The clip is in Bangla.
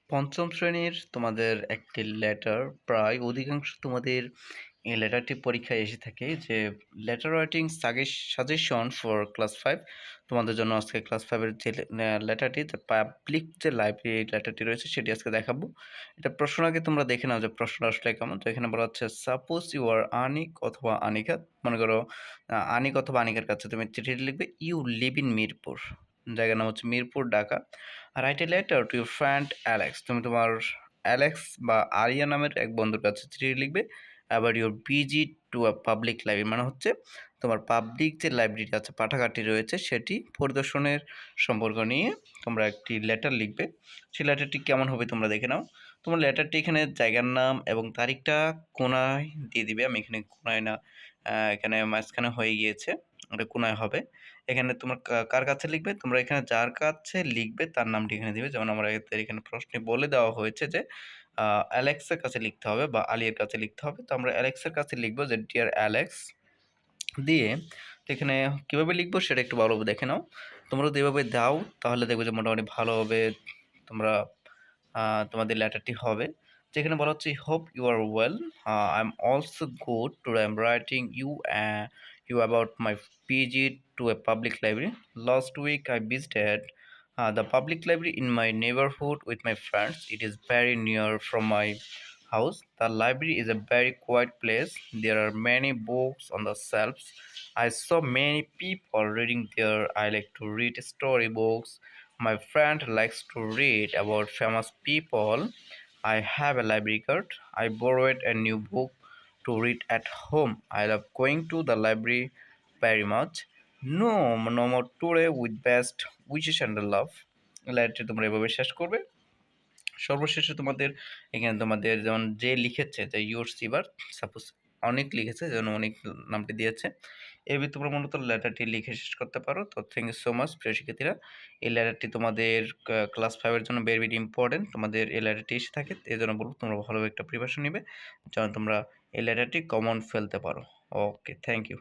পঞ্চম শ্রেণীর তোমাদের একটি লেটার প্রায় অধিকাংশ তোমাদের এই লেটারটি পরীক্ষায় এসে থাকে যে letter writing suggestion for class 5 তোমাদের জন্য আজকে ক্লাস 5 এর যে লেটারটি পাবলিক যে লাইব্রেরি লেটারটি রয়েছে সেটি আজকে দেখাবো। এটা প্রশ্ন আগে তোমরা দেখে নাও যে প্রশ্নটা আসলে কেমন। তো এখানে বলা হচ্ছে সাপোজ ইউ আর আনিক অথবা আনিকা, মনে করো আনিক অথবা আনিকার কাছে তুমি চিঠি লিখবে, ইউ লিভ ইন মিরপুর, জায়গার নাম হচ্ছে Mirpur, Dhaka. Write a letter to your friend Alex, তুমি তোমার অ্যালেক্স বা আরিয়া নামের এক বন্ধুর কাছে চিঠি লিখবে about your visit to a public library, মানে হচ্ছে তোমার পাবলিক যে লাইব্রেরি আছে, পাঠাগারটি রয়েছে, সেটি পরিদর্শনের সম্পর্ক নিয়ে তোমরা একটি লেটার লিখবে। সেই লেটারটি কেমন হবে তোমরা দেখে নাও। তোমার লেটারটি এখানে জায়গার নাম এবং তারিখটা কোনায় দিয়ে দিবে। আমি এখানে কোনায় না, এখানে মাঝখানে হয়ে গিয়েছে, এটা কোনায় হবে। এখানে তোমার কার কাছে লিখবে, তোমরা এখানে যার কাছে লিখবে তার নামটি এখানে দিবে। যেমন আমরা এখানে প্রশ্নে বলে দেওয়া হয়েছে যে অ্যালেক্সের কাছে লিখতে হবে বা আলিয়ার কাছে লিখতে হবে। তো আমরা অ্যালেক্সের কাছে লিখবো যে ডিয়ার অ্যালেক্স দিয়ে। তো এখানে কীভাবে লিখবো সেটা একটু ভালোভাবে দেখে নাও। তোমরা যদি এভাবে দাও তাহলে দেখবে যে মোটামুটি ভালোভাবে তোমরা তোমাদের লেটারটি হবে। যেখানে বলা হচ্ছে hope you are well, I am also good, today I am writing you about my visit to a public library. Last week I visited the public library in my neighborhood with my friends. It is very near from my house. The library is a very quiet place. There are many books on the shelves. I saw many people reading there. I like to read storybooks. My friend likes to read about famous people. I have a library card. I borrowed a new book to read at home. I love going to the library very much. No more today, with best wishes and love. লেটারটি তোমরা এভাবে শেষ করবে। সর্বশেষে তোমাদের এখানে তোমাদের যেমন যে লিখেছে যে ইউর সিভার, সাপোজ অনেক লিখেছে, যেমন অনেক নামটি দিয়েছে, এভাবে তোমরা মূলত লেটারটি লিখে শেষ করতে পারো। তো থ্যাংক ইউ সো মাচ প্রিয় শিক্ষার্থীরা। এই লেটারটি তোমাদের ক্লাস 5 এর জন্য ভেরি ভেরি ইম্পর্টেন্ট। তোমাদের এই লেটারটি এসে থাকে, এই জন্য বলবো তোমরা ভালোভাবে একটা প্রিপারেশন নিবে যেন তোমরা এই লেটারটি কমন ফেলতে পারো। ওকে, থ্যাংক ইউ।